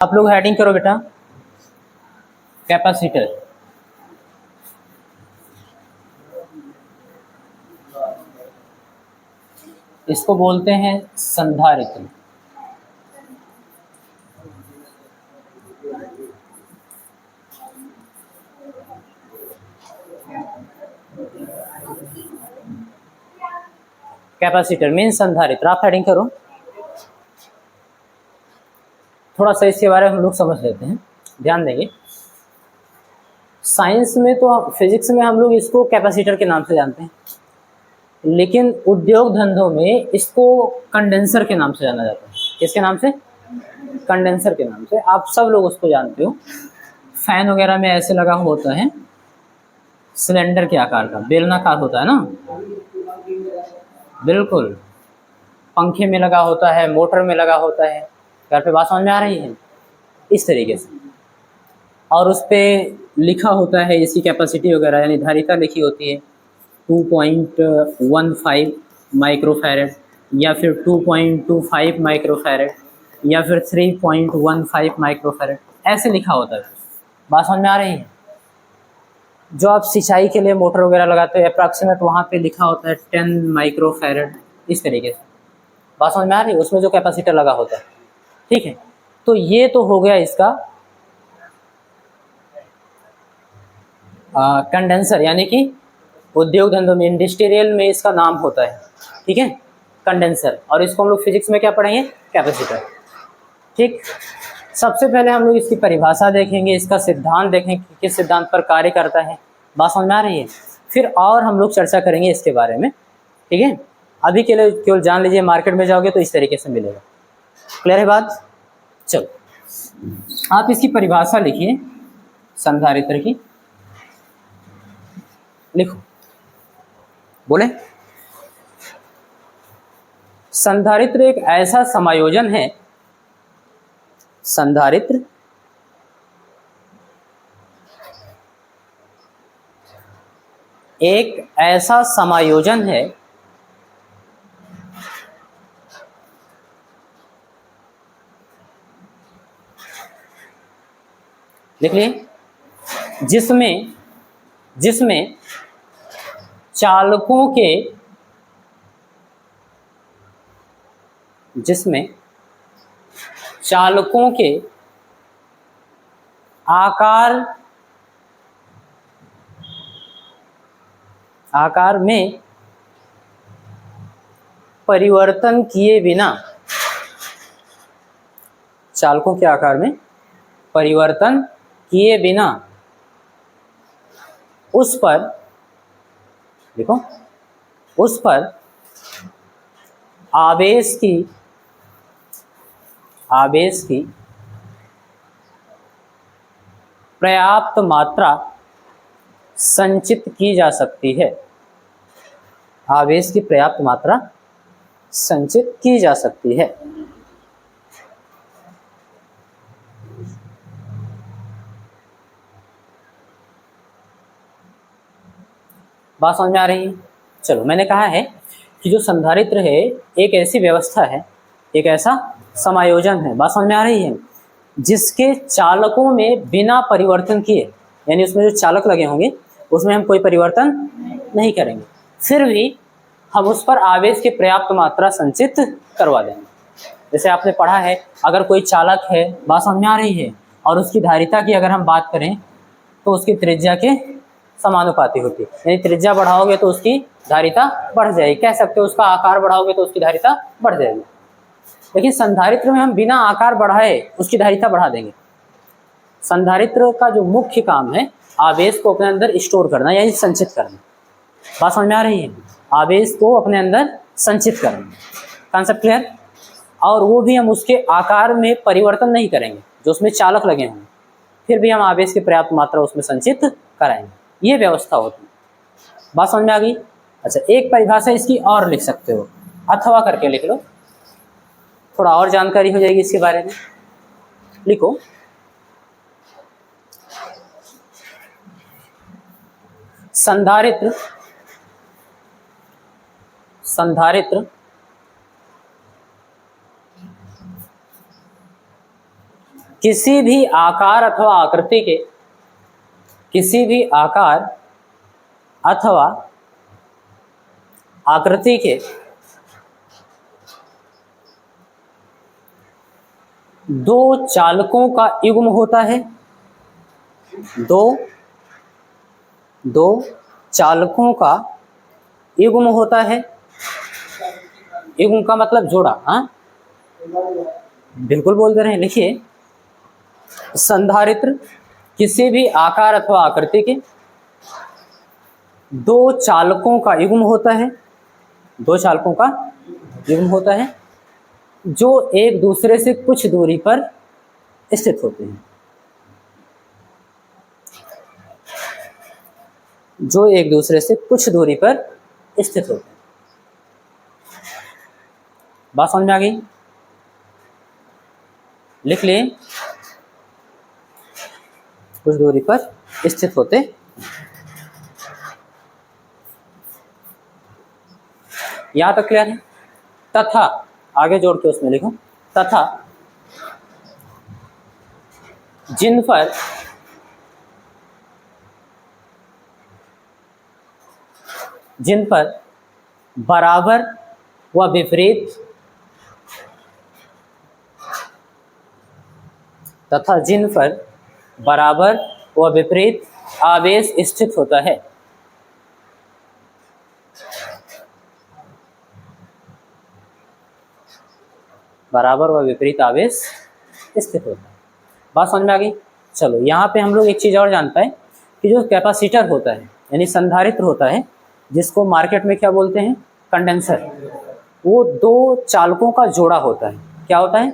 आप लोग हेडिंग करो बेटा, कैपेसिटर। इसको बोलते हैं संधारित्र। कैपेसिटर मीन संधारित्र। आप हेडिंग करो, थोड़ा सा इसके बारे में हम लोग समझ लेते हैं, ध्यान देंगे। साइंस में तो, फिजिक्स में हम लोग इसको कैपेसिटर के नाम से जानते हैं, लेकिन उद्योग धंधों में इसको कंडेंसर के नाम से जाना जाता है। किसके नाम से? कंडेंसर के नाम से। आप सब लोग उसको जानते हो। फैन वगैरह में ऐसे लगा होता है, सिलेंडर के आकार का, बेलनाकार होता है ना, बिल्कुल। पंखे में लगा होता है, मोटर में लगा होता है। घर पे बात समझ में आ रही है? इस तरीके से। और उस पर लिखा होता है इसकी कैपेसिटी वगैरह, यानी धारिता लिखी होती है 2.15 माइक्रोफैरेड, या फिर 2.25 माइक्रोफैरेड, या फिर 3.15 माइक्रोफैरेड, ऐसे लिखा होता है। बात समझ में आ रही है? जो आप सिंचाई के लिए मोटर वगैरह लगाते हैं, अप्रॉक्सीमेट वहाँ पे लिखा होता है 10 माइक्रोफैरेड, इस तरीके से। बात समझ में आ रही है? उसमें जो कैपेसिटर लगा होता है, ठीक है। तो ये तो हो गया इसका कंडेंसर, यानी कि उद्योग धंधों में, इंडस्ट्रियल में इसका नाम होता है, ठीक है, कंडेंसर। और इसको हम लोग फिजिक्स में क्या पढ़ेंगे? कैपेसिटर, ठीक। सबसे पहले हम लोग इसकी परिभाषा देखेंगे, इसका सिद्धांत देखेंगे कि किस सिद्धांत पर कार्य करता है। बात समझ में आ रही है? फिर और हम लोग चर्चा करेंगे इसके बारे में, ठीक है। अभी के लिए केवल जान लीजिए, मार्केट में जाओगे तो इस तरीके से मिलेगा। क्लियर है बात? चलो, आप इसकी परिभाषा लिखिए संधारित्र की, लिखो, बोले। संधारित्र एक ऐसा समायोजन है, संधारित्र एक ऐसा समायोजन है लिख लिए, जिसमें चालकों के आकार में परिवर्तन किए बिना, चालकों के आकार में परिवर्तन किए बिना उस पर, देखो, उस पर आवेश की पर्याप्त मात्रा संचित की जा सकती है। आवेश की पर्याप्त मात्रा संचित की जा सकती है। बात समझ में आ रही है? चलो, मैंने कहा है कि जो संधारित्र है एक ऐसी व्यवस्था है, एक ऐसा समायोजन है, बात समझ में आ रही है, जिसके चालकों में बिना परिवर्तन किए, यानी उसमें जो चालक लगे होंगे उसमें हम कोई परिवर्तन नहीं करेंगे, फिर भी हम उस पर आवेश की पर्याप्त मात्रा संचित करवा देंगे। जैसे आपने पढ़ा है, अगर कोई चालक है, बात समझ में आ रही है, और उसकी धारिता की अगर हम बात करें तो उसकी त्रिज्या के समानुपाती होती है, यानी त्रिज्या बढ़ाओगे तो उसकी धारिता बढ़ जाएगी, कह सकते हो उसका आकार बढ़ाओगे तो उसकी धारिता बढ़ जाएगी। लेकिन संधारित्र में हम बिना आकार बढ़ाए उसकी धारिता बढ़ा देंगे। संधारित्र का जो मुख्य काम है, आवेश को अपने अंदर स्टोर करना, यानी संचित करना। बात समझ में आ रही है? आवेश को अपने अंदर संचित करना, कॉन्सेप्ट क्लियर? और वो भी हम उसके आकार में परिवर्तन नहीं करेंगे, जो उसमें चालक लगे होंगे, फिर भी हम आवेश की पर्याप्त मात्रा उसमें संचित कराएंगे। ये व्यवस्था होती है। बात समझ में आ गई? अच्छा, एक परिभाषा इसकी और लिख सकते हो, अथवा करके लिख लो, थोड़ा और जानकारी हो जाएगी इसके बारे में। लिखो, संधारित्र किसी भी आकार अथवा आकृति के, किसी भी आकार अथवा आकृति के दो चालकों का युग्म होता है, दो चालकों का युग्म होता है। युग्म का मतलब जोड़ा। हाँ, बिल्कुल बोल दे रहे हैं। लिखिए, संधारित्र किसी भी आकार अथवा आकृति के दो चालकों का युग्म होता है, दो चालकों का युग्म होता है जो एक दूसरे से कुछ दूरी पर स्थित होते हैं, जो एक दूसरे से कुछ दूरी पर स्थित होते हैं। बात समझ में आ गई? लिख लें, कुछ दूरी पर स्थित होते। यहां तक क्लियर है? तथा आगे जोड़ के उसमें लिखो, तथा जिन पर बराबर व विपरीत, तथा जिन पर बराबर व विपरीत आवेश स्थित होता है, बराबर व विपरीत आवेश स्थित होता है। बात समझ में आ गई? चलो, यहाँ पे हम लोग एक चीज़ और जानता है कि जो कैपेसिटर होता है यानी संधारित्र होता है, जिसको मार्केट में क्या बोलते हैं, कंडेंसर, वो दो चालकों का जोड़ा होता है। क्या होता है?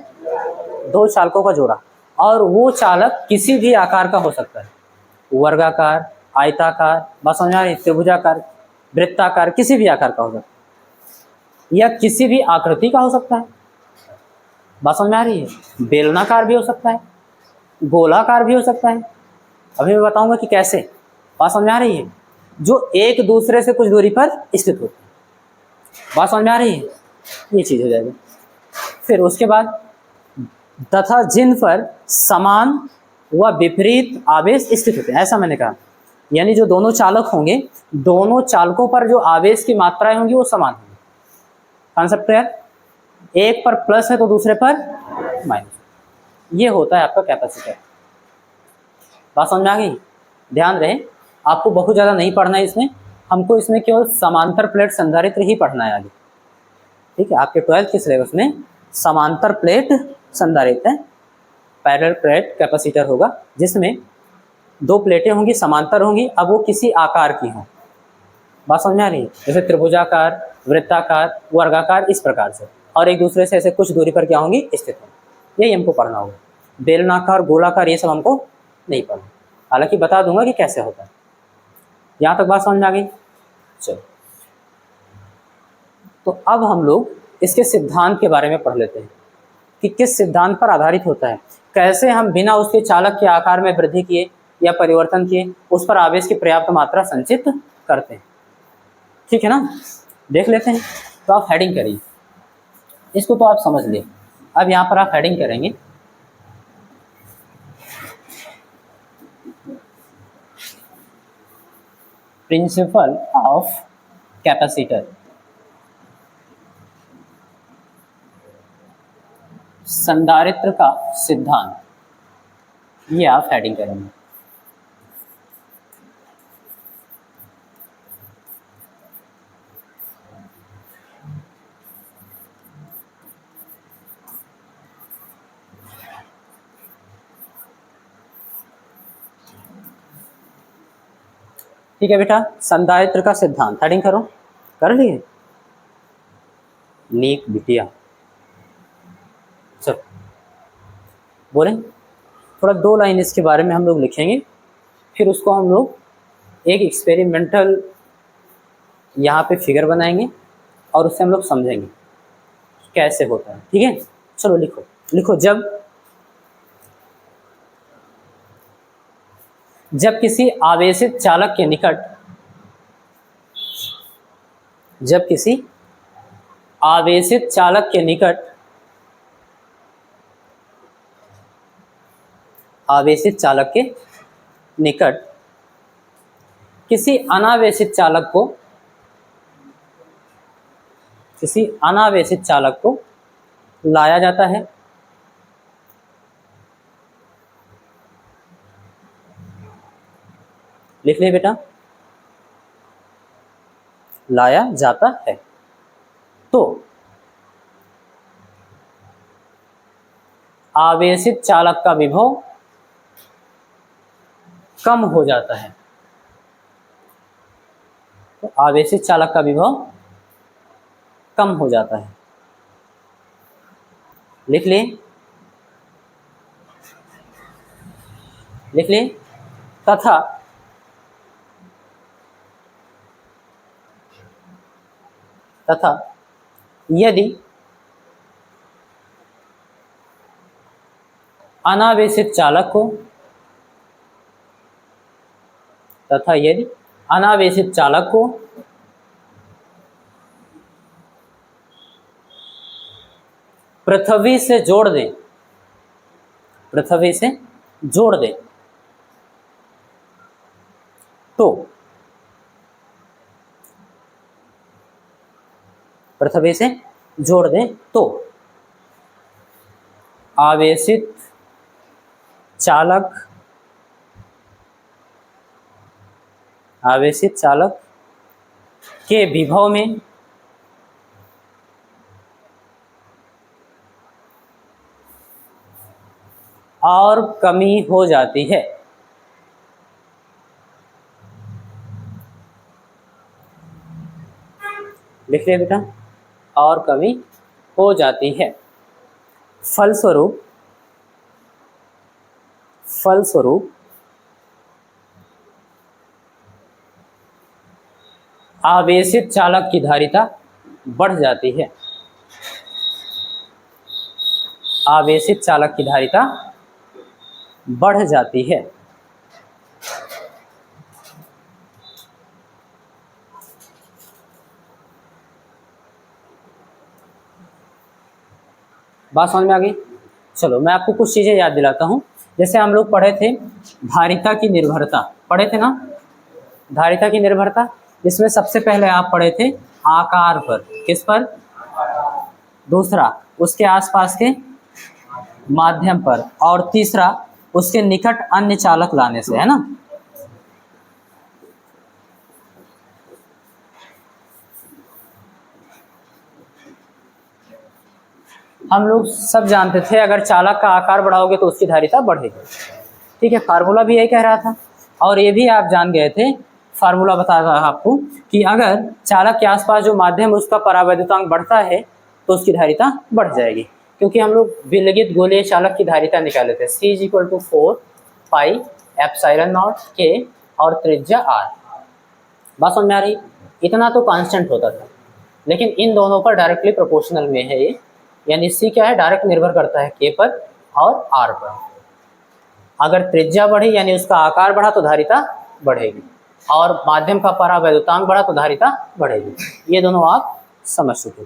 दो चालकों का जोड़ा। और वो चालक किसी भी आकार का हो सकता है, वर्गाकार, आयताकार, बात समझ में आ रही, त्रिभुजाकार, वृत्ताकार, किसी भी आकार का हो सकता है, या किसी भी आकृति का हो सकता है। बात समझ में आ रही है? बेलनाकार भी हो सकता है, गोलाकार भी हो सकता है। अभी मैं बताऊंगा कि कैसे। बात समझ में आ रही है? जो एक दूसरे से कुछ दूरी पर स्थित होते हैं। बात समझ में आ रही है? ये चीज हो जाएगी। फिर उसके बाद तथा जिन पर समान व विपरीत आवेश स्थित होते हैं, ऐसा मैंने कहा। यानी जो दोनों चालक होंगे, दोनों चालकों पर जो आवेश की मात्राएं होंगी वो समान होंगी। Concept clear? एक पर प्लस है तो दूसरे पर माइनस। ये होता है आपका कैपेसिटर। बात समझ में आ गई? ध्यान रहे, आपको बहुत ज़्यादा नहीं पढ़ना है इसमें, हमको इसमें केवल समांतर प्लेट संधारित्र ही पढ़ना है आगे। ठीक है, आपके 12th के सिलेबस में समांतर प्लेट संधारित्र है, पैरेलल प्लेट कैपेसिटर होगा, जिसमें दो प्लेटें होंगी, समांतर होंगी, अब वो किसी आकार की हों। बात समझ में आ रही है? जैसे त्रिभुजाकार, वृत्ताकार, वर्गाकार, इस प्रकार से, और एक दूसरे से ऐसे कुछ दूरी पर क्या होंगी, स्थित होंगी। यही हमको पढ़ना होगा। बेलनाकार, गोलाकार, ये सब हमको नहीं पढ़ना, हालांकि बता दूंगा कि कैसे होता है। यहाँ तक बात समझ में आ गई? चलो, तो अब हम लोग इसके सिद्धांत के बारे में पढ़ लेते हैं कि किस सिद्धांत पर आधारित होता है, कैसे हम बिना उसके चालक के आकार में वृद्धि किए या परिवर्तन किए उस पर आवेश की पर्याप्त मात्रा संचित करते हैं। ठीक है ना? देख लेते हैं। तो आप हेडिंग करिए, इसको तो आप समझ लिए। अब यहाँ पर आप हेडिंग करेंगे, प्रिंसिपल ऑफ कैपेसिटर, संधारित्र का सिद्धांत, ये आप हेडिंग करेंगे। ठीक है बेटा, संधारित्र का सिद्धांत हेडिंग करो। कर लिए? नीक बिटिया। चलो बोलें, थोड़ा 2 लाइन इसके बारे में हम लोग लिखेंगे, फिर उसको हम लोग एक एक्सपेरिमेंटल यहाँ पे फिगर बनाएंगे और उससे हम लोग समझेंगे कैसे होता है। ठीक है, चलो लिखो। लिखो, जब किसी आवेशित चालक के निकट, जब किसी आवेशित चालक के निकट आवेशित चालक के निकट किसी अनावेशित चालक को लाया जाता है। लिख ले बेटा, लाया जाता है। तो आवेशित चालक का विभव कम हो जाता है। तो आवेशित चालक का विभव कम हो जाता है। लिख ले, लिख ले। तथा यदि अनावेशित चालक को पृथ्वी से जोड़ दें, तो पृथ्वी से जोड़ दें तो आवेशित चालक के विभव में और कमी हो जाती है। लिख लिया बेटा, और कमी हो जाती है। फलस्वरूप आवेशित चालक की धारिता बढ़ जाती है। आवेशित चालक की धारिता बढ़ जाती है। बात समझ में आ गई? चलो मैं आपको कुछ चीज़ें याद दिलाता हूँ। जैसे हम लोग पढ़े थे धारिता की निर्भरता, पढ़े थे ना, धारिता की निर्भरता। इसमें सबसे पहले आप पढ़े थे आकार पर, किस पर? दूसरा उसके आसपास के माध्यम पर, और तीसरा उसके निकट अन्य चालक लाने से, है ना। हम लोग सब जानते थे अगर चालक का आकार बढ़ाओगे तो उसकी धारिता बढ़ेगी। ठीक है, फार्मूला भी यही कह रहा था। और ये भी आप जान गए थे, फार्मूला बता रहा आपको कि अगर चालक के आसपास जो माध्यम उसका परावैद्युतांक बढ़ता है तो उसकी धारिता बढ़ जाएगी। क्योंकि हम लोग विलगित गोलीय चालक की धारिता निकाले थे, C = 4 pi epsilon not K और त्रिज्या R। बात समझ में आ रही? इतना तो कांस्टेंट होता था, लेकिन इन दोनों पर डायरेक्टली प्रोपोर्शनल में है ये, यानी C क्या है, डायरेक्ट निर्भर करता है K पर और R पर। अगर त्रिज्या बढ़ी यानी उसका आकार बढ़ा तो धारिता बढ़ेगी, और माध्यम का परावैद्युतांक बढ़ा तो धारिता बढ़ेगी। ये दोनों आप समझ चुके।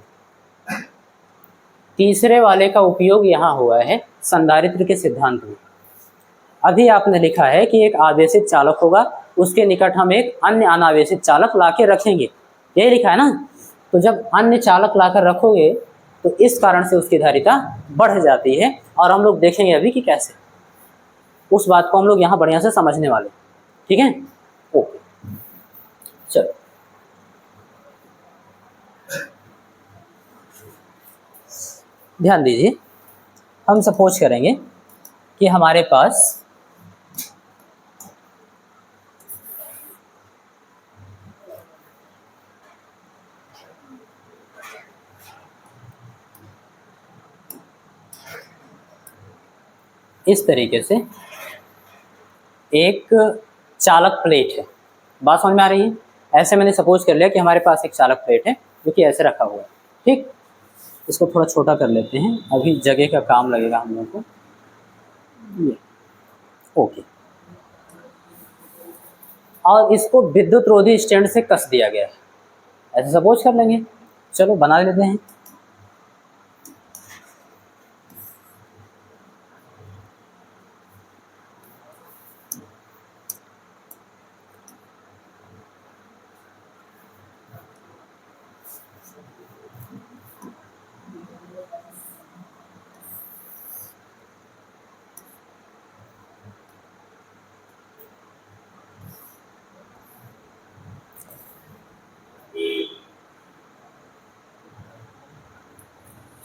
तीसरे वाले का उपयोग यहाँ हुआ है संधारित्र के सिद्धांत में। अभी आपने लिखा है कि एक आवेशित चालक होगा, उसके निकट हम एक अन्य अनावेशित चालक लाके रखेंगे, यही लिखा है ना। तो जब अन्य चालक लाकर रखोगे तो इस कारण से उसकी धारिता बढ़ जाती है, और हम लोग देखेंगे अभी कि कैसे। उस बात को हम लोग यहाँ बढ़िया से समझने वाले, ठीक है। ओके, चलो ध्यान दीजिए। हम सपोज करेंगे कि हमारे पास इस तरीके से एक चालक प्लेट है। बात समझ में आ रही है? ऐसे मैंने सपोज कर लिया कि हमारे पास एक चालक प्लेट है जो कि ऐसे रखा हुआ है। ठीक, इसको थोड़ा छोटा कर लेते हैं, अभी जगह का काम लगेगा हम लोग को। ये ओके, और इसको विद्युत रोधी स्टैंड से कस दिया गया है, ऐसे सपोज कर लेंगे। चलो बना लेते हैं।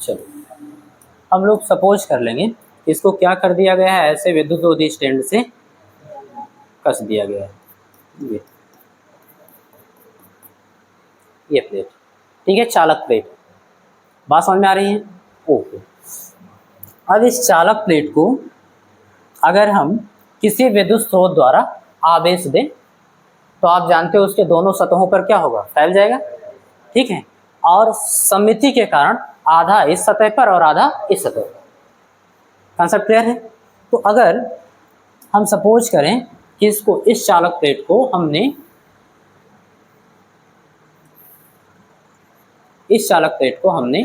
चलो हम लोग सपोज कर लेंगे इसको क्या कर दिया गया है, ऐसे विद्युत रोधी स्टैंड से कस दिया गया है ये प्लेट, ठीक है, चालक प्लेट। बात समझ में आ रही है? ओके। अब इस चालक प्लेट को अगर हम किसी विद्युत स्रोत द्वारा आवेश दें तो आप जानते हो उसके दोनों सतहों पर क्या होगा, फैल जाएगा, ठीक है, और सममिति के कारण आधा इस सतह पर और आधा इस सतह पर। कॉन्सेप्ट क्लियर है? तो अगर हम सपोज करें कि इसको इस चालक प्लेट को हमने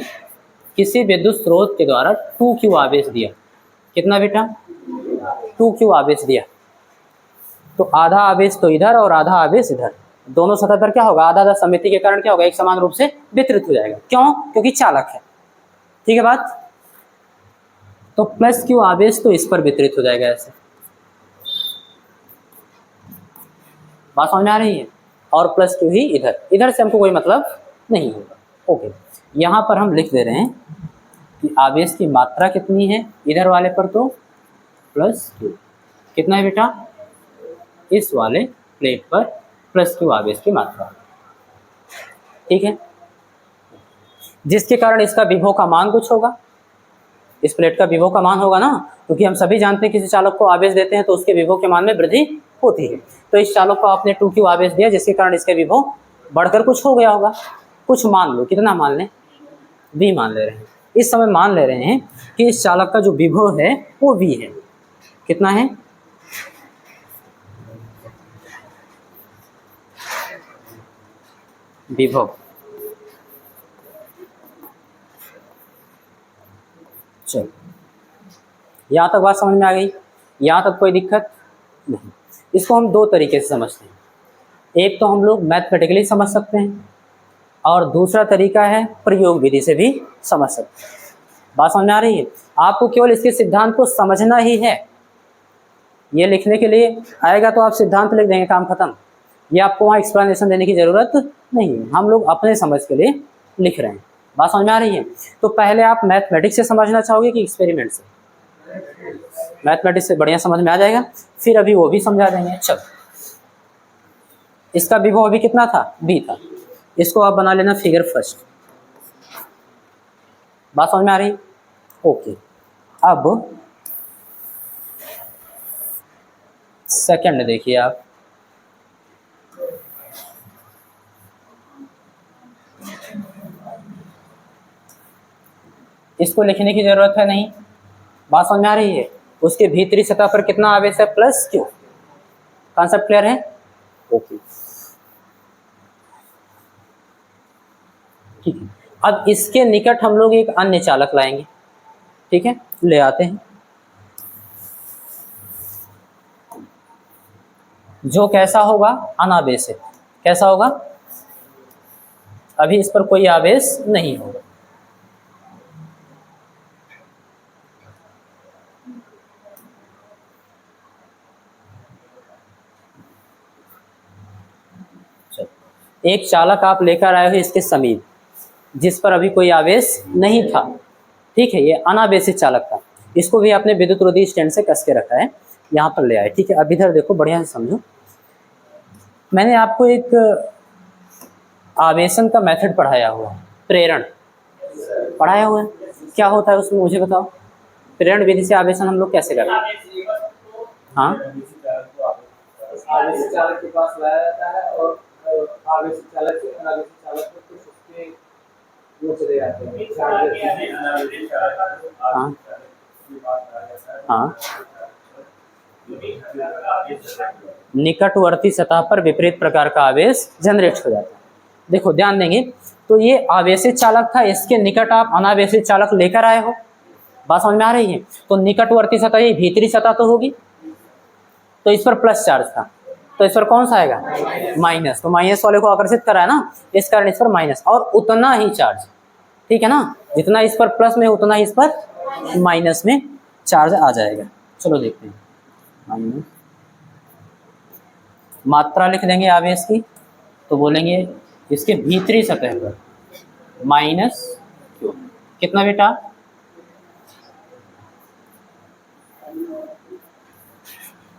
किसी विद्युत स्रोत के द्वारा 2Q आवेश दिया, कितना बेटा, 2Q आवेश दिया, तो आधा आवेश तो इधर और आधा आवेश इधर, दोनों सतह पर क्या होगा, आधा आधा सममिति के कारण क्या होगा, एक समान रूप से वितरित हो जाएगा। क्यों? क्योंकि चालक है, ठीक है बात। तो प्लस Q आवेश तो इस पर वितरित हो जाएगा ऐसे, बात समझ में आ रही है, और प्लस Q ही इधर से हमको कोई मतलब नहीं होगा। ओके, यहाँ पर हम लिख दे रहे हैं कि आवेश की मात्रा कितनी है, इधर वाले पर तो प्लस Q, कितना है बेटा, इस वाले प्लेट पर प्लस Q आवेश की मात्रा, ठीक है, जिसके कारण इसका विभव का मान कुछ होगा, इस प्लेट का विभव का मान होगा ना, क्योंकि हम सभी जानते हैं किसी चालक को आवेश देते हैं तो उसके विभव के मान में वृद्धि होती है। तो इस चालक को आपने 2Q आवेश दिया जिसके कारण इसके विभव बढ़कर कुछ हो गया होगा, कुछ मान लो, कितना मान लें, V मान ले रहे हैं, इस समय मान ले रहे हैं कि इस चालक का जो विभव है वो V है, कितना है, विभव। चलो यहाँ तक बात समझ में आ गई, यहाँ तक कोई दिक्कत नहीं। इसको हम दो तरीके से समझते हैं, एक तो हम लोग मैथमेटिकली समझ सकते हैं और दूसरा तरीका है प्रयोग विधि से भी समझ सकते हैं। बात समझ में आ रही है? आपको केवल इसके सिद्धांत को समझना ही है, ये लिखने के लिए आएगा तो आप सिद्धांत लिख देंगे, काम खत्म, ये आपको वहाँ एक्सप्लेनेशन देने की ज़रूरत नहीं है, हम लोग अपने समझ के लिए लिख रहे हैं। बात समझ में आ रही है? तो पहले आप मैथमेटिक्स से समझना चाहोगे कि एक्सपेरिमेंट से? मैथमेटिक्स से बढ़िया समझ में आ जाएगा, फिर अभी वो भी समझा देंगे। चलो, इसका विभव अभी कितना था, B था, इसको आप बना लेना फिगर फर्स्ट। बात समझ में आ रही? ओके, अब सेकंड देखिए आप, इसको लिखने की जरूरत है नहीं, बात समझ में आ रही है? उसके भीतरी सतह पर कितना आवेश है, प्लस Q। कॉन्सेप्ट क्लियर है? ओके, ठीक है। अब इसके निकट हम लोग एक अन्य चालक लाएंगे, ठीक है, ले आते हैं, जो कैसा होगा, अनावेशित। कैसा होगा? अभी इस पर कोई आवेश नहीं होगा, एक चालक आप लेकर आए हो इसके समीप, जिस पर अभी कोई आवेश नहीं था, ठीक है, ये अनावेशित चालक था, इसको भी आपने विद्युत रोधी स्टैंड से कस के रखा है, यहाँ पर ले आए, ठीक है। अब इधर देखो, बढ़िया से समझो, मैंने आपको एक आवेशन का मेथड पढ़ाया हुआ, प्रेरण पढ़ाया हुआ है, क्या होता है उसमें मुझे बताओ, प्रेरण विधि से आवेशन हम लोग कैसे करते हैं? हाँ, आवेशित चालक के पास लाया जाता है और आवेशित चालक से अनावेशित चालक में कुछ उसके वो चले जाते हैं। हाँ हाँ, निकटवर्ती सतह पर विपरीत प्रकार का आवेश जनरेट हो जाता है। देखो ध्यान देंगे, तो ये आवेशित चालक था, इसके निकट आप अनावेशित चालक लेकर आए हो, बात समझ में आ रही है? तो निकटवर्ती सतह ये भीतरी सतह तो होगी, तो इस पर प्लस चार्ज था, तो इस पर कौन सा आएगा, माइनस, तो माइनस वाले को आकर्षित करा है ना, इस कारण इस पर माइनस, और उतना ही चार्ज, ठीक है ना, जितना इस पर प्लस में उतना ही इस पर माइनस में चार्ज आ जाएगा। चलो देखते हैं, माइनस, मात्रा लिख देंगे आवेश की, तो बोलेंगे इसके भीतरी सतह पर माइनस Q, कितना बेटा,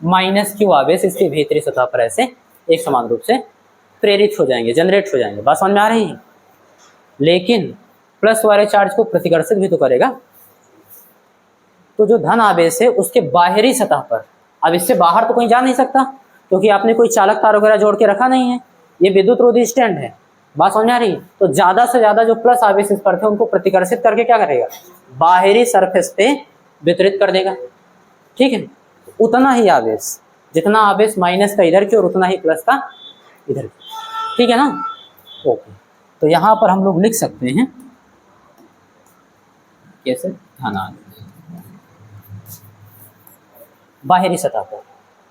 माइनस क्यू आवेश इसके भीतरी सतह पर ऐसे एक समान रूप से प्रेरित हो जाएंगे, जनरेट हो जाएंगे। बात समझ में आ रही है? लेकिन प्लस वाले चार्ज को प्रतिकर्षित भी तो करेगा। तो जो धन आवेश है उसके बाहरी सतह पर, अब इससे बाहर तो कहीं जा नहीं सकता क्योंकि आपने कोई चालक तार वगैरह जोड़ के रखा नहीं है, ये विद्युत रोधी स्टैंड है। बात समझ आ रही है? तो ज्यादा से ज्यादा जो प्लस आवेश इस पर थे उनको प्रतिकर्षित करके क्या करेगा, बाहरी सरफेस पे वितरित कर देगा। ठीक है, उतना ही आवेश, जितना आवेश माइनस का इधर की और उतना ही प्लस का इधर की। ठीक है ना? ओके, तो यहां पर हम लोग लिख सकते हैं कैसे, धन आवेश बाहरी सतह पर,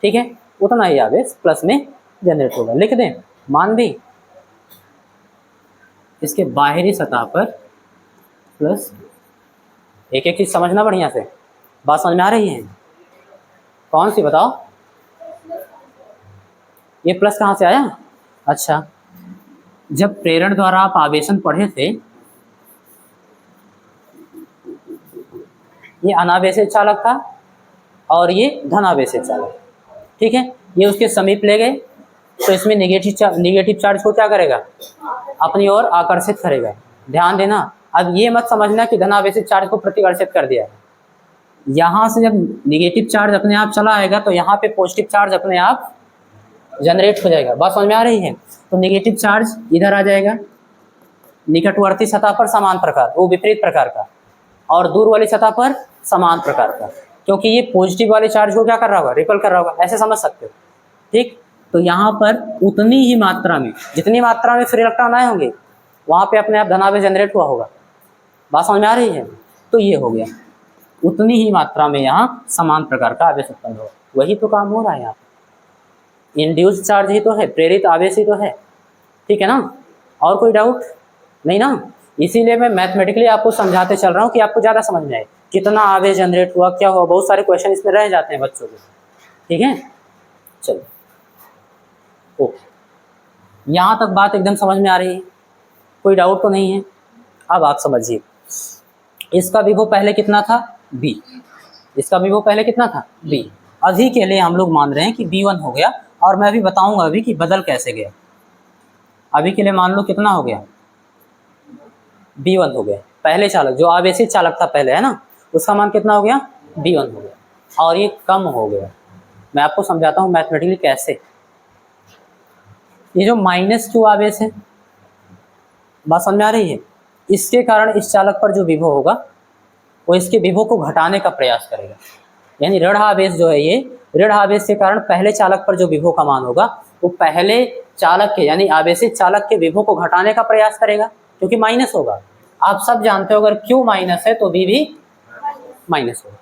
ठीक है, उतना ही आवेश प्लस में जनरेट होगा। लिख दें, मान भी इसके बाहरी सतह पर प्लस, एक एक चीज समझना बढ़िया से। बात समझ में आ रही है? कौन सी बताओ? ये प्लस कहाँ से आया? अच्छा, जब प्रेरण द्वारा आप आवेशन पढ़े थे, ये अनावेशित चालक था और ये धनावेशित चालक। ठीक है, ये उसके समीप ले गए तो इसमें निगेटिव चार्ज को क्या करेगा, अपनी ओर आकर्षित करेगा। ध्यान देना, अब ये मत समझना कि धनावेशित चार्ज को प्रतिकर्षित कर दिया। यहाँ से जब निगेटिव चार्ज अपने आप चला आएगा तो यहाँ पे पॉजिटिव चार्ज अपने आप जनरेट हो जाएगा। बात समझ में आ रही है? तो निगेटिव चार्ज इधर आ जाएगा, निकटवर्ती सतह पर समान प्रकार, वो विपरीत प्रकार का, और दूर वाली सतह पर समान प्रकार का, क्योंकि ये पॉजिटिव वाले चार्ज को क्या कर रहा होगा, रिपल कर रहा होगा। ऐसे समझ सकते हो। ठीक, तो यहाँ पर उतनी ही मात्रा में, जितनी मात्रा में फ्री इलेक्ट्रॉन आए होंगे वहाँ पे अपने आप धनावेश जनरेट हुआ होगा। बात समझ में आ रही है? तो ये हो गया, उतनी ही मात्रा में यहाँ समान प्रकार का आवेश उत्पन्न होगा। वही तो काम हो रहा है यहाँ पे, इंड्यूस्ड चार्ज ही तो है, प्रेरित आवेश ही तो है। ठीक है ना? और कोई डाउट नहीं ना? इसीलिए मैं मैथमेटिकली आपको समझाते चल रहा हूँ कि आपको ज़्यादा समझ में आए कितना आवेश जनरेट हुआ, क्या हुआ। बहुत सारे क्वेश्चन इसमें रह जाते हैं बच्चों के। ठीक है, चलो ओके, यहाँ तक बात एकदम समझ में आ रही है, कोई डाउट तो नहीं है? अब आप समझिए, इसका विभव पहले कितना था, B। इसका विभव पहले कितना था, B। अभी के लिए हम लोग मान रहे हैं कि B1 हो गया, और मैं अभी बताऊंगा अभी कि बदल कैसे गया। अभी के लिए मान लो कितना हो गया, B1 हो गया। पहले चालक जो आवेशित चालक था पहले, है ना, उसका मान कितना हो गया, B1 हो गया, और ये कम हो गया। मैं आपको समझाता हूँ मैथमेटिकली कैसे। ये जो माइनस क्यू आवेश है, बात समझ में आ रही है, इसके कारण इस चालक पर जो विभव होगा वो इसके विभव को घटाने का प्रयास करेगा। यानी ऋण आवेश जो है, ये ऋण आवेश के कारण पहले चालक पर जो विभव का मान होगा वो पहले चालक के, यानी आवेशित चालक के विभव को घटाने का प्रयास करेगा, क्योंकि माइनस होगा। आप सब जानते हो अगर Q माइनस है तो V भी माइनस होगा।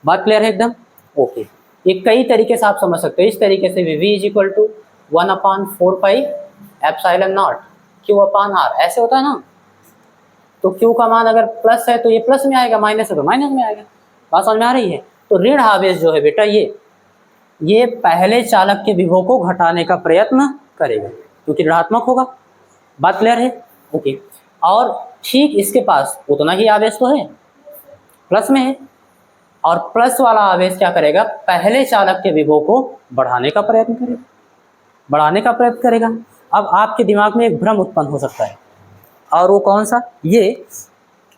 बात क्लियर है एकदम? ओके, ये कई तरीके से आप समझ सकते हो। इस तरीके से V is equal to 1/4πε0 Q/R, ऐसे होता है ना। तो Q का मान अगर प्लस है तो ये प्लस में आएगा, माइनस है तो माइनस में आएगा। बात समझ में आ रही है? तो ऋण आवेश जो है बेटा, ये पहले चालक के विभव को घटाने का प्रयत्न करेगा क्योंकि ऋणात्मक होगा। बात क्लियर है? ओके, और ठीक इसके पास उतना ही आवेश तो है, प्लस में है, और प्लस वाला आवेश क्या करेगा, पहले चालक के विभव को बढ़ाने का प्रयत्न करेगा। अब आपके दिमाग में एक भ्रम उत्पन्न हो सकता है, और वो कौन सा, ये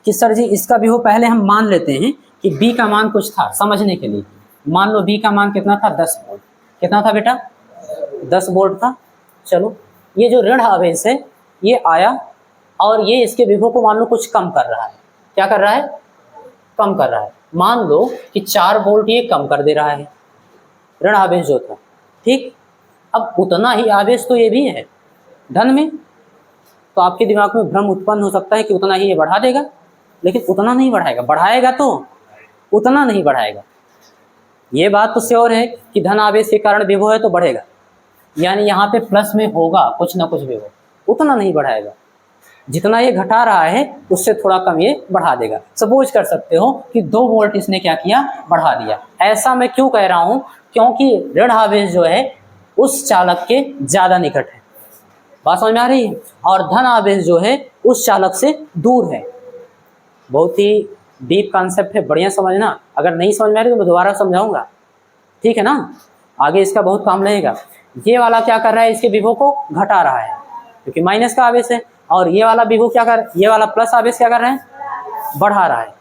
कि सर जी इसका विभव पहले हम मान लेते हैं कि B का मान कुछ था, समझने के लिए मान लो B का मान कितना था, 10 वोल्ट। कितना था बेटा, 10 वोल्ट था। चलो, ये जो ऋण आवेश है ये आया और ये इसके विभव को मान लो कुछ कम कर रहा है। क्या कर रहा है, कम कर रहा है। मान लो कि 4 वोल्ट ये कम कर दे रहा है, ऋण आवेश जो था। ठीक, अब उतना ही आवेश तो ये भी है धन में, तो आपके दिमाग में भ्रम उत्पन्न हो सकता है कि उतना ही ये बढ़ा देगा, लेकिन उतना नहीं बढ़ाएगा। बढ़ाएगा तो उतना नहीं बढ़ाएगा। ये बात तो श्योर है कि धन आवेश के कारण विभव है तो बढ़ेगा, यानी यहाँ पे प्लस में होगा कुछ ना कुछ विभव, उतना नहीं बढ़ाएगा। जितना ये घटा रहा है उससे थोड़ा कम ये बढ़ा देगा। सपोज कर सकते हो कि 2 वोल्ट इसने क्या किया, बढ़ा दिया। ऐसा मैं क्यों कह रहा हूँ, क्योंकि ऋण आवेश जो है उस चालक के ज़्यादा निकट है। बात समझ में आ रही है? और धन आवेश जो है उस चालक से दूर है। बहुत ही डीप कॉन्सेप्ट है, बढ़िया समझना। अगर नहीं समझ में आ रही तो मैं दोबारा समझाऊंगा, ठीक है ना। आगे इसका बहुत काम रहेगा। ये वाला क्या कर रहा है, इसके विभव को घटा रहा है क्योंकि माइनस का आवेश है, और ये वाला विभव क्या कर, ये वाला प्लस आवेश क्या कर रहे हैं, बढ़ा रहा है,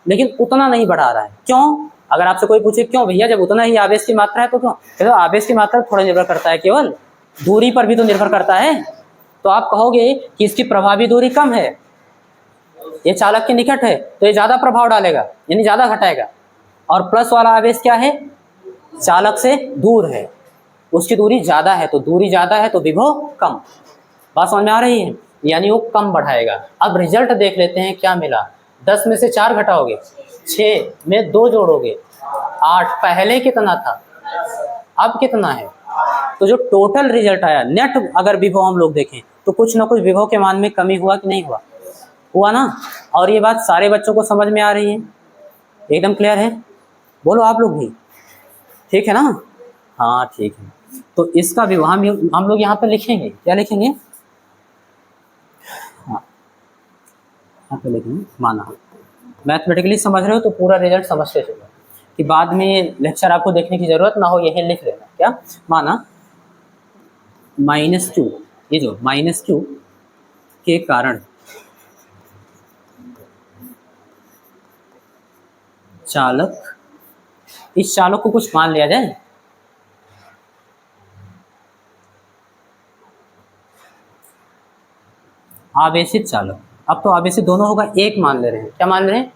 लेकिन उतना नहीं बढ़ा रहा है। क्यों? अगर आपसे कोई पूछे क्यों भैया, जब उतना ही आवेश की मात्रा है तो क्यों, तो आवेश की मात्रा थोड़ा निर्भर करता है, केवल दूरी पर भी तो निर्भर करता है। तो आप कहोगे कि इसकी प्रभावी दूरी कम है, ये चालक के निकट है, तो ये ज्यादा प्रभाव डालेगा यानी ज्यादा घटाएगा। और प्लस वाला आवेश क्या है, चालक से दूर है, उसकी दूरी ज्यादा है, तो दूरी ज्यादा है तो विभव कम। बात समझ में आ रही है, यानी वो कम बढ़ाएगा। अब रिजल्ट देख लेते हैं क्या मिला। 10 में से 4 घटाओगे, 6 में 2 जोड़ोगे, 8। पहले कितना था, अब कितना है। तो जो टोटल रिजल्ट आया, नेट अगर विभव हम लोग देखें तो कुछ ना कुछ विभव के मान में कमी हुआ कि नहीं हुआ, हुआ ना। और ये बात सारे बच्चों को समझ में आ रही है, एकदम क्लियर है, बोलो आप लोग भी, ठीक है ना। हाँ ठीक है, तो इसका विभव हम लोग यहाँ पे लिखेंगे, क्या लिखेंगे, हाँ यहाँ पे लिखेंगे माना। मैथमेटिकली समझ रहे हो तो पूरा रिजल्ट समझते चलो, कि बाद में लेक्चर आपको देखने की जरूरत ना हो, यही लिख लेना। क्या माना, -2, ये जो -2 के कारण चालक, इस चालक को कुछ मान लिया जाए, आवेशित चालक। अब तो आवेशित दोनों होगा, एक मान ले रहे हैं, क्या मान ले रहे हैं,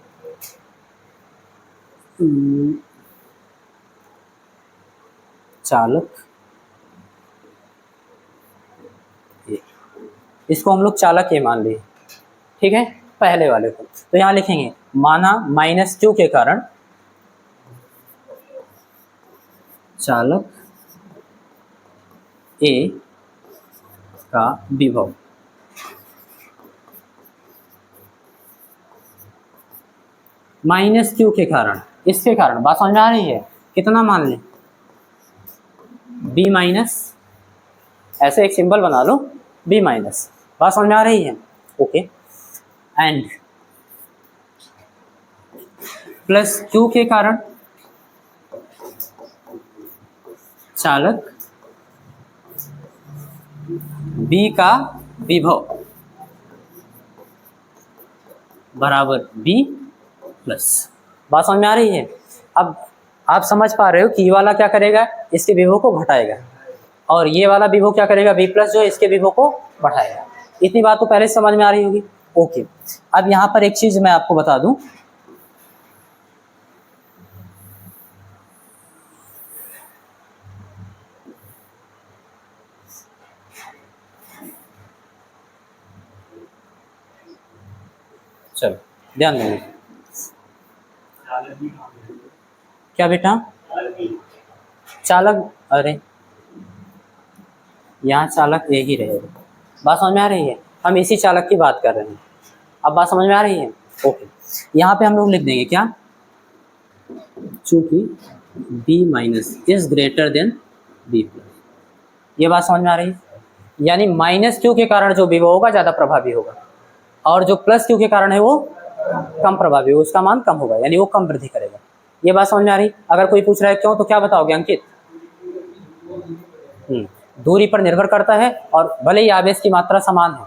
चालक, इसको हम लोग चालक ये मान लिए, ठीक है, पहले वाले को। तो यहाँ लिखेंगे माना -2 के कारण चालक ए का विभव -q के कारण, इसके कारण, बात समझ में आ रही है, कितना मान लें, B-, ऐसे एक सिंबल बना लो B-, बात समझ में आ रही है, ओके। एंड +q के कारण चालक B का विभव बराबर B+। बात समझ में आ रही है। अब आप समझ पा रहे हो कि ये वाला क्या करेगा, इसके विभव को घटाएगा, और ये वाला विभव क्या करेगा, B+ जो है इसके विभव को बढ़ाएगा। इतनी बात तो पहले समझ में आ रही होगी, ओके। अब यहाँ पर एक चीज मैं आपको बता दूं, चलो ध्यान देंगे, क्या बेटा, चालक, अरे यहाँ चालक ए ही रहेगा। बात समझ में आ रही है, हम इसी चालक की बात कर रहे हैं। अब बात समझ में आ रही है, ओके। यहाँ पे हम लोग लिख देंगे क्या, चूंकि B- is greater than B+। ये बात समझ में आ रही है, यानी -q के कारण जो विभव होगा ज़्यादा प्रभावी होगा, और जो +q के कारण है वो कम प्रभावी होगा, उसका मान कम होगा, यानी वो कम वृद्धि करेगा। ये बात समझ में आ रही। अगर कोई पूछ रहा है क्यों, तो क्या बताओगे अंकित, दूरी पर निर्भर करता है, और भले ही आवेश की मात्रा समान है,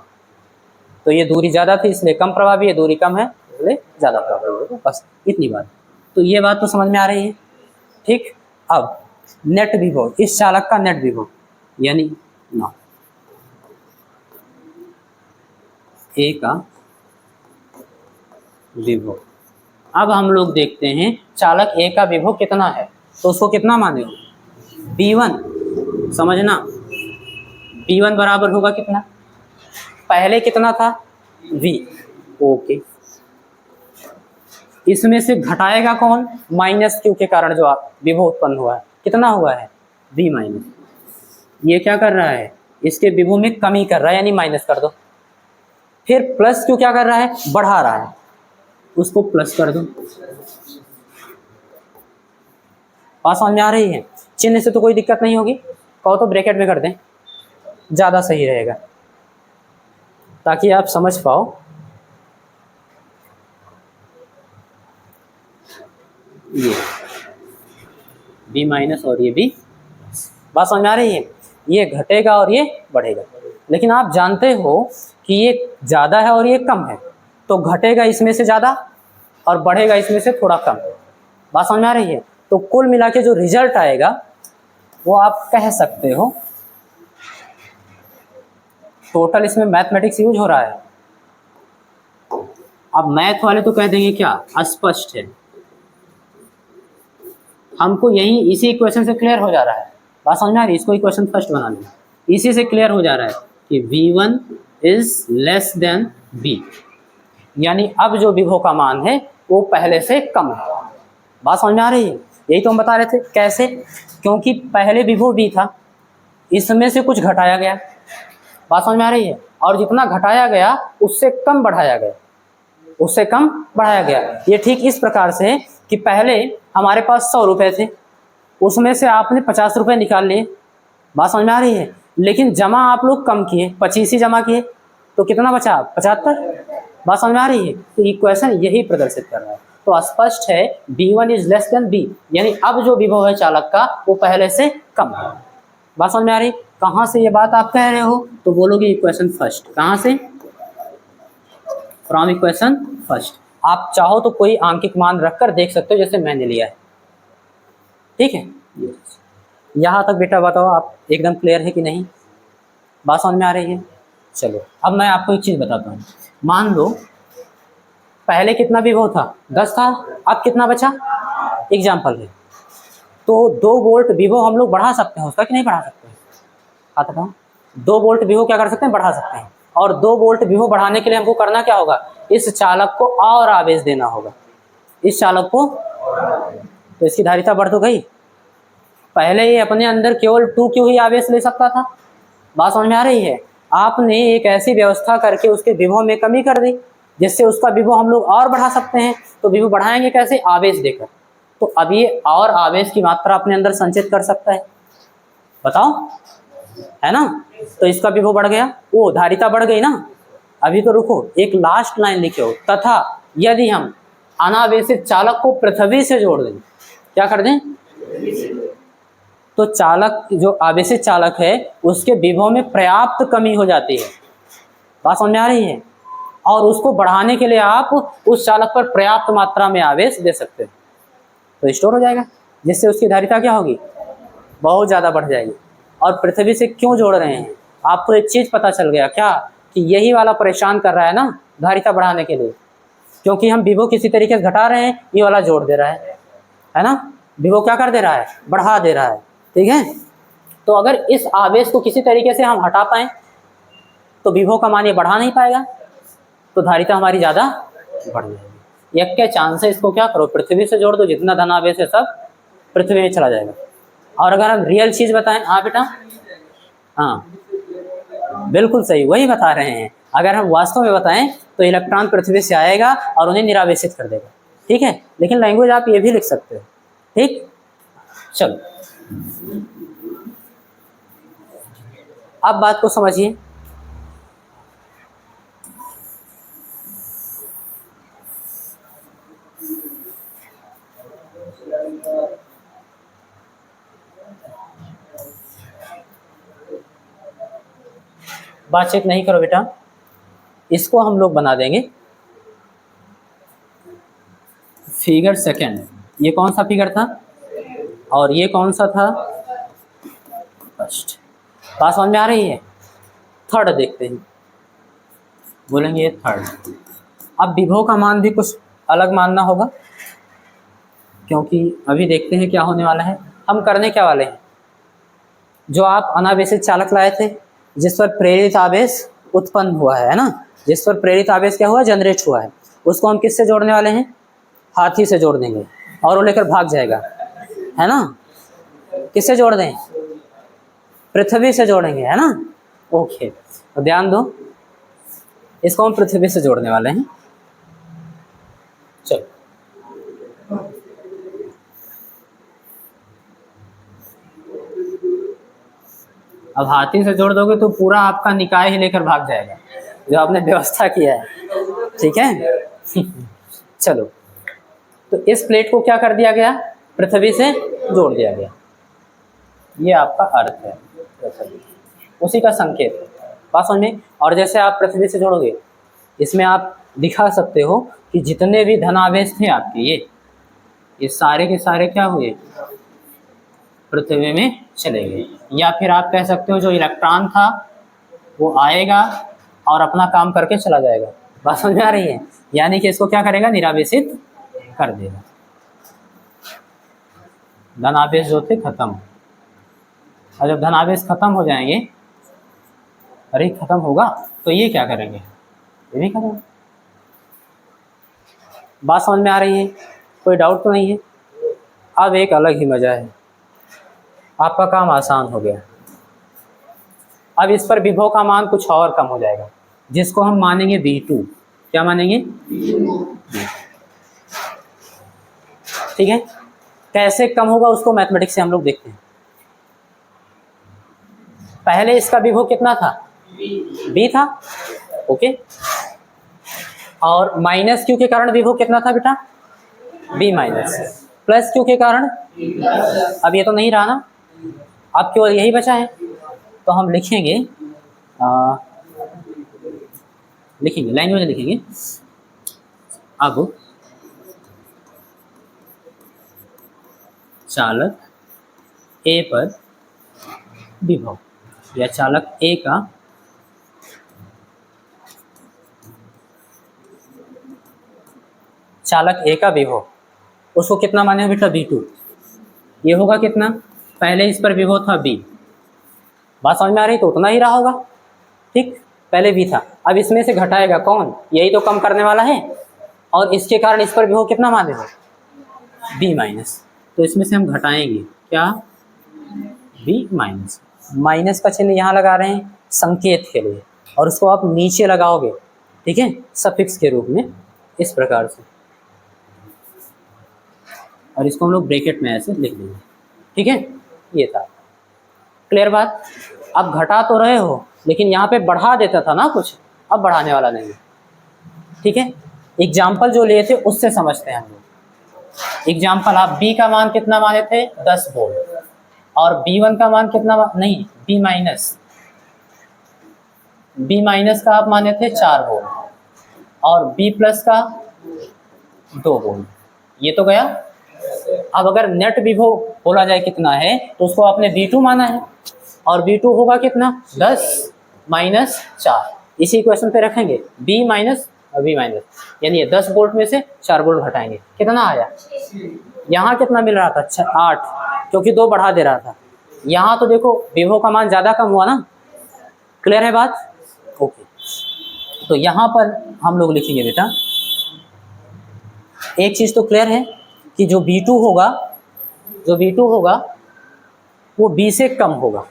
तो ये दूरी ज़्यादा थी इसलिए कम प्रभावी है, दूरी कम है इसलिए ज़्यादा प्रभावी होगा, बस इतनी बात। तो ये बात तो समझ में आ रही है, ठीक। अब नेट विभव, इस चालक का नेट विभव यानी ना ए का विभव। अब हम लोग देखते हैं चालक ए का विभव कितना है, तो उसको कितना माने, B1। समझना, B1 बराबर होगा कितना, पहले कितना था V, ओके। इसमें से घटाएगा कौन, -q के कारण जो विभव उत्पन्न हुआ है, कितना हुआ है B-। ये क्या कर रहा है, इसके विभव में कमी कर रहा है, यानी माइनस कर दो। फिर +q क्या कर रहा है, बढ़ा रहा है, उसको प्लस कर दो। बात समझ में आ रही है, चिन्ह से तो कोई दिक्कत नहीं होगी, कहो तो ब्रैकेट में कर दें, ज़्यादा सही रहेगा, ताकि आप समझ पाओ। ये बी माइनस और ये बी। बात समझ में आ रही है? ये घटेगा और ये बढ़ेगा, लेकिन आप जानते हो कि ये ज़्यादा है और ये कम है, तो घटेगा इसमें से ज़्यादा और बढ़ेगा इसमें से थोड़ा कम। बात समझ में आ रही है? तो कुल मिला के जो रिजल्ट आएगा वो आप कह सकते हो, टोटल इसमें मैथमेटिक्स यूज हो रहा है। अब मैथ वाले तो कह देंगे क्या अस्पष्ट है, हमको यही इसी इक्वेशन से क्लियर हो जा रहा है। बात समझ में आ रही है? इसको इक्वेशन फर्स्ट बना लेना, इसी से क्लियर हो जा रहा है कि V1 is less than B, यानी अब जो विभव का मान है वो पहले से कम है। बात समझ में आ रही है? यही तो हम बता रहे थे। कैसे? क्योंकि पहले विभव B था, इसमें से कुछ घटाया गया। बात समझ में आ रही है? और जितना घटाया गया उससे कम बढ़ाया गया, उससे कम बढ़ाया गया। ये ठीक इस प्रकार से है कि पहले हमारे पास 100 रुपये थे, उसमें से आपने 50 रुपये निकाल लिए। बात समझ में आ रही है? लेकिन जमा आप लोग कम किए, 25 ही जमा किए, तो कितना बचा? 75। बात समझ में आ रही है? तो इक्वेशन यही प्रदर्शित कर रहा है। तो स्पष्ट है B1 is less than B, यानी अब जो विभव है चालक का वो पहले से कम है। बात समझ में आ रही? कहाँ से ये बात आप कह रहे हो? तो बोलोगे इक्वेशन फर्स्ट। कहाँ से? From equation first. आप चाहो तो कोई आंकिक मान रखकर देख सकते हो, जैसे मैंने लिया है। ठीक है, यहाँ तक बेटा बताओ आप एकदम क्लियर है कि नहीं? बात समझ में आ रही है? चलो अब मैं आपको एक चीज़ बताता हूँ। मान लो पहले कितना विभव था? 10 था, अब कितना बचा? एग्जाम्पल है, तो 2 वोल्ट विभव हम लोग बढ़ा सकते हैं उसका कि नहीं बढ़ा सकते? आता था 2 वोल्ट विभव क्या कर सकते हैं? बढ़ा सकते हैं। और 2 वोल्ट विभव बढ़ाने के लिए हमको करना क्या होगा? इस चालक को और आवेश देना होगा, इस चालक को। तो इसकी धारिता बढ़ तो गई। पहले ये अपने अंदर केवल 2Q ही आवेश ले सकता था। बात समझ में आ रही है? आपने एक ऐसी व्यवस्था करके उसके विभव में कमी कर दी जिससे उसका विभव हम लोग और बढ़ा सकते हैं। तो विभव बढ़ाएंगे कैसे? आवेश देकर। तो अब ये और आवेश की मात्रा अपने अंदर संचित कर सकता है, बताओ, है ना? तो इसका विभव बढ़ गया, वो धारिता बढ़ गई ना। अभी तो रुको, एक लास्ट लाइन लिखे हो, तथा यदि हम अनावेशित चालक को पृथ्वी से जोड़ दें, क्या कर दें? तो चालक जो आवेशित चालक है उसके विभव में पर्याप्त कमी हो जाती है। बात समझ में आ रही है? और उसको बढ़ाने के लिए आप उस चालक पर पर्याप्त मात्रा में आवेश दे सकते हो, तो स्टोर हो जाएगा, जिससे उसकी धारिता क्या होगी? बहुत ज़्यादा बढ़ जाएगी। और पृथ्वी से क्यों जोड़ रहे हैं? आपको एक चीज़ पता चल गया क्या? कि यही वाला परेशान कर रहा है ना धारिता बढ़ाने के लिए, क्योंकि हम विभव किसी तरीके से घटा रहे हैं, ये वाला जोड़ दे रहा है ना? विभव क्या कर दे रहा है? बढ़ा दे रहा है। ठीक है, तो अगर इस आवेश को किसी तरीके से हम हटा पाएँ तो विभव का मान ये बढ़ा नहीं पाएगा, तो धारिता हमारी ज़्यादा बढ़ जाएगी। एक के चांस है, इसको क्या करो? पृथ्वी से जोड़ दो, जितना धन आवेश है सब पृथ्वी में चला जाएगा। और अगर हम रियल चीज़ बताएं, हाँ बेटा, हाँ बिल्कुल सही, वही बता रहे हैं। अगर हम वास्तव में बताएं तो इलेक्ट्रॉन पृथ्वी से आएगा और उन्हें निरावेशित कर देगा। ठीक है, लेकिन लैंग्वेज आप ये भी लिख सकते हो। ठीक, चलो अब बात को समझिए। बात चेक नहीं करो बेटा, इसको हम लोग बना देंगे फिगर सेकंड। ये कौन सा फिगर था और ये कौन सा था? फर्स्ट। बात समझ में आ रही है? थर्ड देखते हैं, बोलेंगे ये थर्ड। अब विभव का मान भी कुछ अलग मानना होगा, क्योंकि अभी देखते हैं क्या होने वाला है। हम करने क्या वाले हैं? जो आप अनावेशित चालक लाए थे जिस पर प्रेरित आवेश उत्पन्न हुआ है ना, जिस पर प्रेरित आवेश क्या हुआ? जनरेट हुआ है, उसको हम किससे जोड़ने वाले हैं? हाथी से जोड़ देंगे और वो लेकर भाग जाएगा, है ना? किससे जोड़ दें? पृथ्वी से जोड़ेंगे, है ना? ओके, तो ध्यान दो, इसको हम पृथ्वी से जोड़ने वाले हैं। चलो अब हाथी से जोड़ दोगे तो पूरा आपका निकाय ही लेकर भाग जाएगा जो आपने व्यवस्था किया है। ठीक है चलो तो इस प्लेट को क्या कर दिया गया, पृथ्वी से जोड़ दिया गया। ये आपका अर्थ है पृथ्वी, उसी का संकेत है। बात समझ में। और जैसे आप पृथ्वी से जोड़ोगे, इसमें आप दिखा सकते हो कि जितने भी धनावेश थे आपके, ये सारे के सारे क्या हुए, पृथ्वी में चले गए। या फिर आप कह सकते हो जो इलेक्ट्रॉन था वो आएगा और अपना काम करके चला जाएगा। बात समझ में आ रही है। यानी कि इसको क्या करेगा, निरावेशित कर देगा। धनावेश जो थे खत्म, और जब धनावेश खत्म हो जाएंगे, अरे खत्म होगा, तो ये क्या करेंगे, ये भी खत्म। बात समझ में आ रही है, कोई डाउट तो नहीं है। अब एक अलग ही मजा है, आपका काम आसान हो गया। अब इस पर विभव का मान कुछ और कम हो जाएगा, जिसको हम मानेंगे V2। क्या मानेंगे, ठीक है। कैसे कम होगा उसको मैथमेटिक्स से हम लोग देखते हैं। पहले इसका विभव कितना था, B था, ओके। और माइनस क्यू के कारण विभव कितना था बेटा, B माइनस, प्लस क्यू के कारण, अब ये तो नहीं रहा ना, अब केवल यही बचा है। तो हम लिखेंगे लैंग्वेज लिखेंगे। अब चालक A पर विभव, या चालक A का विभव, उसको कितना माने बेटा, V2। ये होगा कितना, पहले इस पर विभव था B, बात समझ में आ रही, तो उतना ही रहा होगा, ठीक। पहले B था, अब इसमें से घटाएगा कौन, यही तो कम करने वाला है। और इसके कारण इस पर विभव कितना माने हो, B माइनस। तो इसमें से हम घटाएंगे क्या, B माइनस। माइनस का चिन्ह यहाँ लगा रहे हैं संकेत के लिए, और उसको आप नीचे लगाओगे, ठीक है, सफिक्स के रूप में, इस प्रकार से। और इसको हम लोग ब्रैकेट में ऐसे लिख देंगे, ठीक है। ये था, क्लियर बात। अब घटा तो रहे हो, लेकिन यहाँ पे बढ़ा देता था ना कुछ, अब बढ़ाने वाला नहीं, ठीक है। एग्जाम्पल जो लिए थे उससे समझते हैं हम लोग। एग्जाम्पल, आप B का मान कितना माने थे, 10 वोल्ट, और B1 का मान कितना, नहीं B माइनस का आप माने थे 4 वोल्ट, और B प्लस का 2 वोल्ट। ये तो गया। अब अगर नेट विभव बोला जाए कितना है, तो उसको आपने V2 माना है, और V2 होगा कितना, 10 माइनस 4। इसी इक्वेशन पे रखेंगे B माइनस और V माइनस, यानी 10 वोल्ट में से 4 वोल्ट घटाएंगे, कितना आया, यहाँ कितना मिल रहा था, 8, क्योंकि 2 बढ़ा दे रहा था। यहाँ तो देखो विभव का मान ज़्यादा कम हुआ ना, क्लियर है बात, ओके। तो यहाँ पर हम लोग लिखेंगे बेटा, एक चीज़ तो क्लियर है कि जो V2 होगा वो B से कम होगा,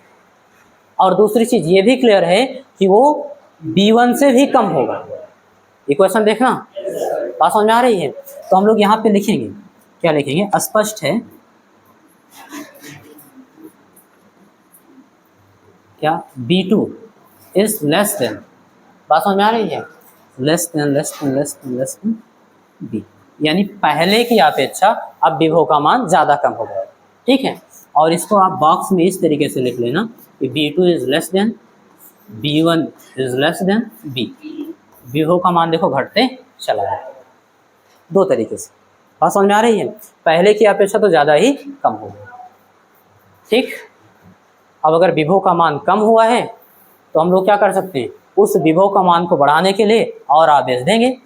और दूसरी चीज़ ये भी क्लियर है कि वो B1 से भी कम होगा। इक्वेशन देखना, बात समझ में आ रही है। तो हम लोग यहाँ पे लिखेंगे, क्या लिखेंगे, स्पष्ट है क्या, B2 इज लेस देन, बात समझ में आ रही है, लेस देन B, यानी पहले की अपेक्षा अब विभव का मान ज़्यादा कम हो गया, ठीक है। और इसको आप बॉक्स में इस तरीके से लिख लेना कि B2 is less than B1 is less than B। विभव का मान देखो घटते चला है, 2 तरीके से, बात समझ में आ रही है। पहले की अपेक्षा तो ज़्यादा ही कम हो गया, ठीक। अब अगर विभव का मान कम हुआ है तो हम लोग क्या कर सकते हैं, उस विभव का मान को बढ़ाने के लिए और आवेश देंगे,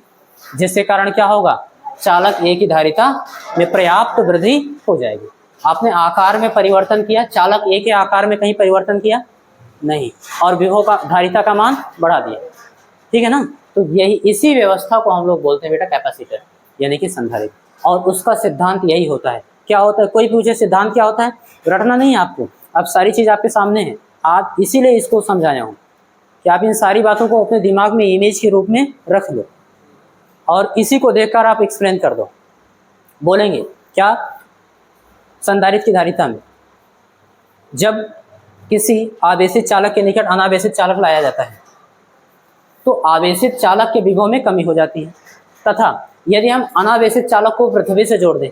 जिसके कारण क्या होगा, चालक A की धारिता में पर्याप्त वृद्धि हो जाएगी। आपने आकार में परिवर्तन किया, चालक A के आकार में कहीं परिवर्तन किया नहीं, और विभव का धारिता का मान बढ़ा दिया, ठीक है ना। तो यही, इसी व्यवस्था को हम लोग बोलते हैं बेटा कैपेसिटर, यानी कि संधारित्र। और उसका सिद्धांत यही होता है। क्या होता है, कोई पूछे सिद्धांत क्या होता है, रटना नहीं है आपको, अब सारी चीज़ आपके सामने है। आप इसीलिए इसको समझाया हूँ कि आप इन सारी बातों को अपने दिमाग में इमेज के रूप में रख लो, और इसी को देखकर आप एक्सप्लेन कर दो। बोलेंगे क्या, संधारित्र की धारिता में जब किसी आवेशित चालक के निकट अनावेशित चालक लाया जाता है, तो आवेशित चालक के विभव में कमी हो जाती है, तथा यदि हम अनावेशित चालक को पृथ्वी से जोड़ दें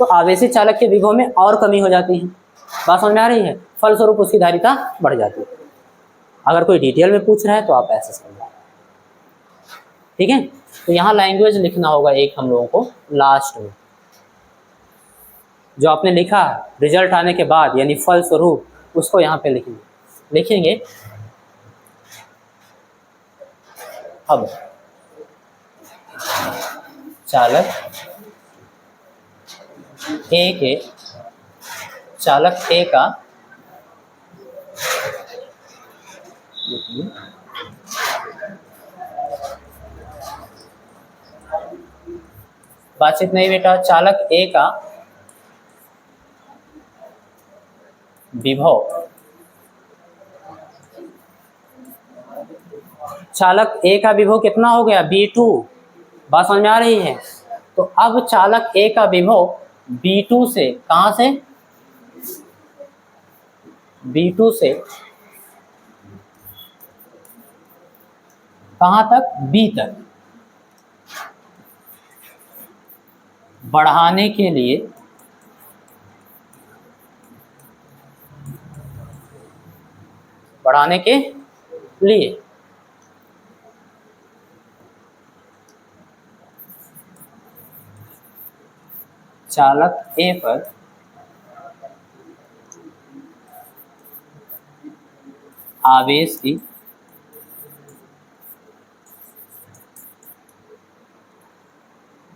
तो आवेशित चालक के विभव में और कमी हो जाती है। बात समझ में आ रही है? फलस्वरूप उसकी धारिता बढ़ जाती है। अगर कोई डिटेल में पूछ रहा है तो आप ऐसे समझें, ठीक है। तो यहाँ लैंग्वेज लिखना होगा एक हम लोगों को लास्ट में, जो आपने लिखा रिजल्ट आने के बाद, यानी फलस्वरूप, उसको यहाँ पे लिखेंगे। अब चालक ए का बातचीत नहीं बेटा, चालक ए का विभव, चालक ए का विभव कितना हो गया? B2। बात समझ में आ रही है? तो अब चालक ए का विभव B2 से, कहां से? B2 से कहां तक? B तक बढ़ाने के लिए चालक ए पर आवेश की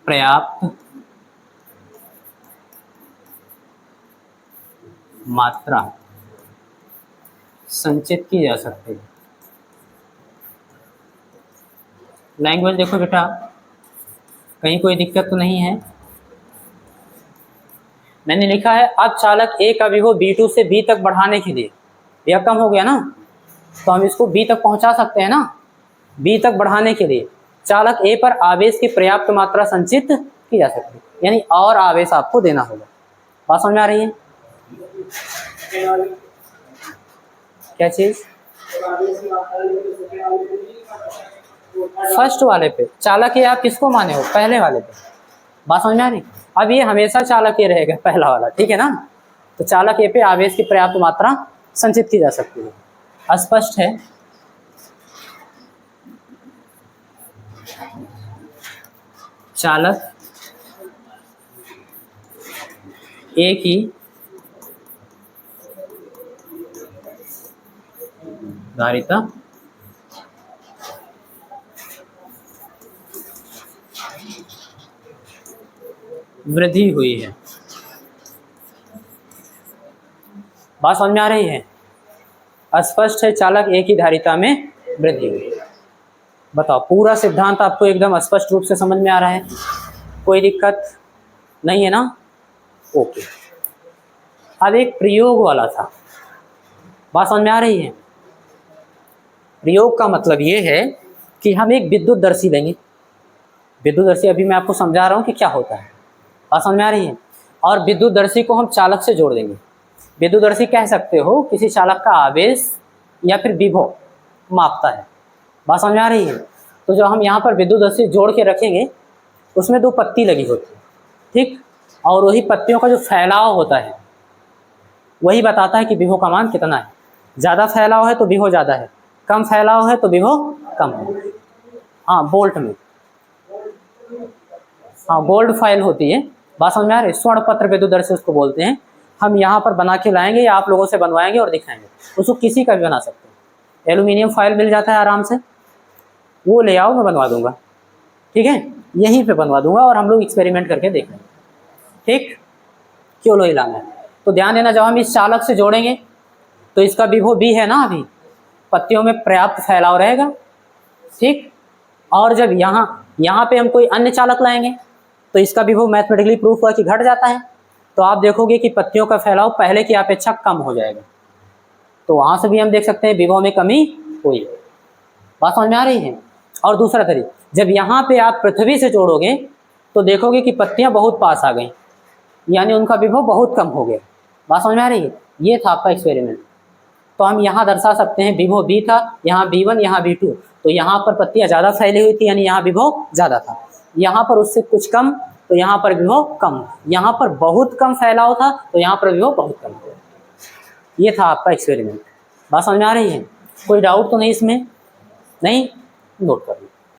पर्याप्त मात्रा संचित की जा सकती है। लैंग्वेज देखो बेटा, कहीं कोई दिक्कत तो नहीं है? मैंने लिखा है अब चालक ए का विभव B2 से B तक बढ़ाने के लिए, यह कम हो गया ना, तो हम इसको B तक पहुंचा सकते हैं ना। B तक बढ़ाने के लिए चालक ए पर आवेश की पर्याप्त मात्रा संचित की जा सकती है, यानी और आवेश आपको देना होगा। बात समझ में आ रही है? क्या चीज? फर्स्ट वाले पे चालक ए आप किसको माने हो? पहले वाले पे। बात समझ में आ रही? अब ये हमेशा चालक ए रहेगा, पहला वाला, ठीक है ना। तो चालक ए पे आवेश की पर्याप्त मात्रा संचित की जा सकती है। स्पष्ट है? चालक ए की धारिता वृद्धि हुई है। बात समझ में आ रही है? स्पष्ट है, चालक ए की धारिता में वृद्धि हुई है। बताओ, पूरा सिद्धांत आपको एकदम स्पष्ट रूप से समझ में आ रहा है? कोई दिक्कत नहीं है ना? ओके। अब एक प्रयोग वाला था, बात समझ में आ रही है? प्रयोग का मतलब ये है कि हम एक विद्युतदर्शी लेंगे। विद्युतदर्शी अभी मैं आपको समझा रहा हूँ कि क्या होता है। बात समझ में आ रही है? और विद्युतदर्शी को हम चालक से जोड़ देंगे। विद्युतदर्शी कह सकते हो किसी चालक का आवेश या फिर विभव मापता है। बात समझ में आ रही है? तो जो हम यहाँ पर विद्युतदर्शी जोड़ के रखेंगे उसमें दो पत्ती लगी होती है, ठीक, और वही पत्तियों का जो फैलाव होता है वही बताता है कि विभव का मान कितना है। ज़्यादा फैलाव है तो विभव ज़्यादा है, कम फैलाव है तो विभव कम है। हाँ, बोल्ट में, हाँ, गोल्ड फाइल होती है। बात समझ में आ रही है? स्वर्ण पत्र विद्युतदर्शी उसको बोलते हैं। हम यहाँ पर बना के लाएंगे या आप लोगों से बनवाएंगे और दिखाएंगे। उसको किसी का भी बना सकते हैं। एल्यूमिनियम फाइल मिल जाता है आराम से, वो ले आओ, मैं बनवा दूंगा, ठीक है, यहीं पे बनवा दूंगा और हम लोग एक्सपेरिमेंट करके देख लेंगे, ठीक। क्यों लोही लाना है? तो ध्यान देना, जब हम इस चालक से जोड़ेंगे तो इसका विभव B है ना, अभी पत्तियों में पर्याप्त फैलाव रहेगा, ठीक। और जब यहाँ पे हम कोई अन्य चालक लाएंगे तो इसका विभव मैथमेटिकली प्रूफ हुआ कि घट जाता है। तो आप देखोगे कि पत्तियों का फैलाव पहले की अपेक्षा कम हो जाएगा। तो वहाँ से भी हम देख सकते हैं विभव में कमी हुई। बात समझ में आ रही है? और दूसरा तरीका, जब यहाँ पे आप पृथ्वी से जोड़ोगे तो देखोगे कि पत्तियाँ बहुत पास आ गई, यानी उनका विभव बहुत कम हो गया। बात समझ में आ रही है? ये था आपका एक्सपेरिमेंट। तो हम यहाँ दर्शा सकते हैं विभव B था, यहाँ B1, यहाँ B2, तो यहाँ पर पत्तियाँ ज़्यादा फैली हुई थी, यानी यहाँ विभव ज़्यादा था। यहाँ पर उससे कुछ कम, तो यहाँ पर भी हो कम, यहाँ पर बहुत कम फैलाव था तो यहाँ पर भी हो बहुत कम हो। ये था आपका एक्सपेरिमेंट। बात समझ में आ रही है? कोई डाउट तो नहीं इसमें? नहीं? नोट कर लो।